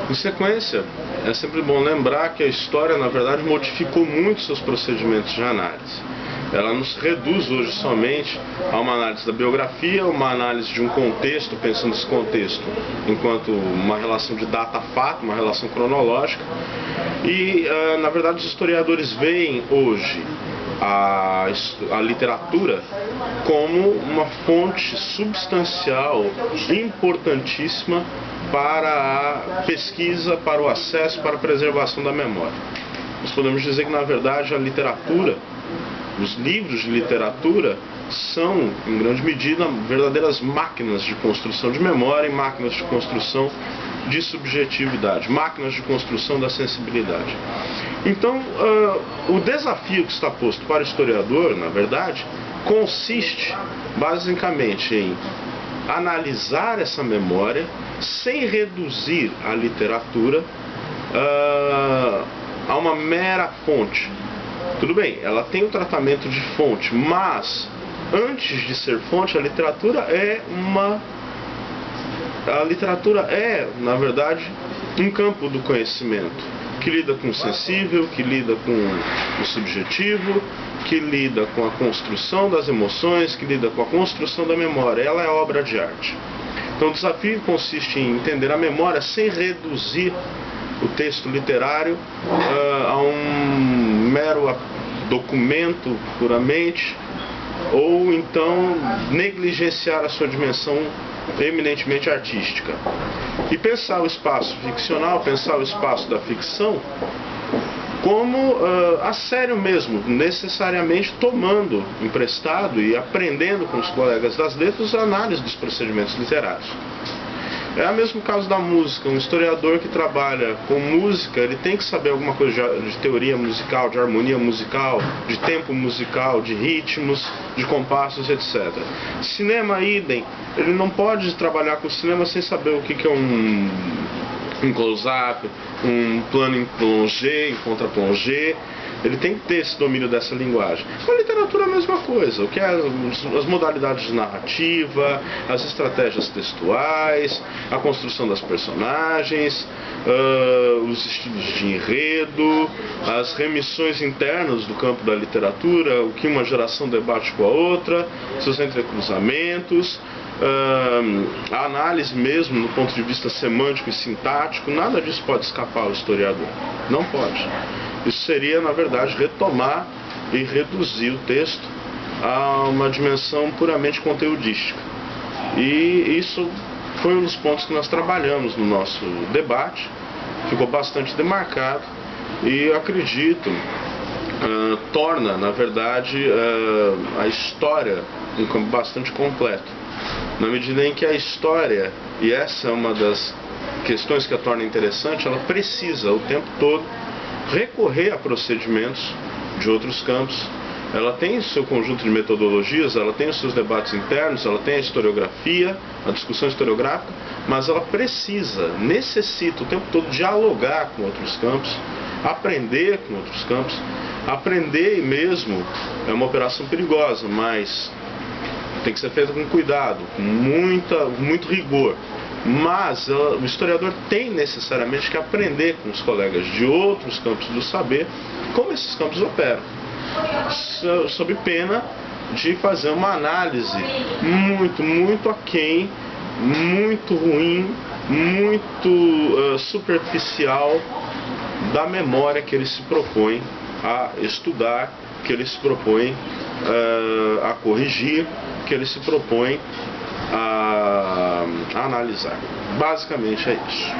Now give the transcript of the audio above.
Em sequência, é sempre bom lembrar que a história, na verdade, modificou muito seus procedimentos de análise. Ela não se reduz hoje somente a uma análise da biografia, uma análise de um contexto, pensando esse contexto enquanto uma relação de data-fato, uma relação cronológica. E, na verdade, os historiadores veem hoje a literatura como uma fonte substancial, importantíssima para a pesquisa, para o acesso, para a preservação da memória. Nós podemos dizer que, na verdade, a literatura, os livros de literatura, são, em grande medida, verdadeiras máquinas de construção de memória e máquinas de construção de subjetividade, máquinas de construção da sensibilidade. Então, o desafio que está posto para o historiador, na verdade, consiste basicamente em analisar essa memória sem reduzir a literatura a uma mera fonte. Tudo bem, ela tem o tratamento de fonte, mas antes de ser fonte, a literatura é, na verdade, um campo do conhecimento que lida com o sensível, que lida com o subjetivo, que lida com a construção das emoções, que lida com a construção da memória. Ela é obra de arte. Então o desafio consiste em entender a memória sem reduzir o texto literário a um mero documento puramente, ou então negligenciar a sua dimensão eminentemente artística. E pensar o espaço ficcional, pensar o espaço da ficção como a sério mesmo, necessariamente tomando emprestado e aprendendo com os colegas das letras a análise dos procedimentos literários. É o mesmo caso da música. Um historiador que trabalha com música, ele tem que saber alguma coisa de teoria musical, de harmonia musical, de tempo musical, de ritmos, de compassos, etc. Cinema, idem. Ele não pode trabalhar com cinema sem saber o que é um close-up, um plano em plongé, em contra-plongé. Ele tem que ter esse domínio dessa linguagem. Com a literatura é a mesma coisa. O que é as modalidades de narrativa, as estratégias textuais, a construção das personagens, os estilos de enredo, as remissões internas do campo da literatura, o que uma geração debate com a outra, seus entrecruzamentos, a análise mesmo, no ponto de vista semântico e sintático. Nada disso pode escapar ao historiador. Não pode. Isso seria, na verdade, retomar e reduzir o texto a uma dimensão puramente conteudística. E isso foi um dos pontos que nós trabalhamos no nosso debate, ficou bastante demarcado e, acredito, torna, na verdade, a história um campo bastante completo. Na medida em que a história, e essa é uma das questões que a torna interessante, ela precisa o tempo todo recorrer a procedimentos de outros campos. Ela tem o seu conjunto de metodologias, ela tem os seus debates internos, ela tem a historiografia, a discussão historiográfica, mas ela necessita o tempo todo dialogar com outros campos, aprender com outros campos. Aprender mesmo é uma operação perigosa, mas tem que ser feita com cuidado, com muito rigor. Mas o historiador tem necessariamente que aprender com os colegas de outros campos do saber como esses campos operam, sob pena de fazer uma análise muito aquém, muito ruim, muito superficial da memória que ele se propõe a estudar, que ele se propõe a corrigir, que ele se propõe a analisar. Basicamente é isso.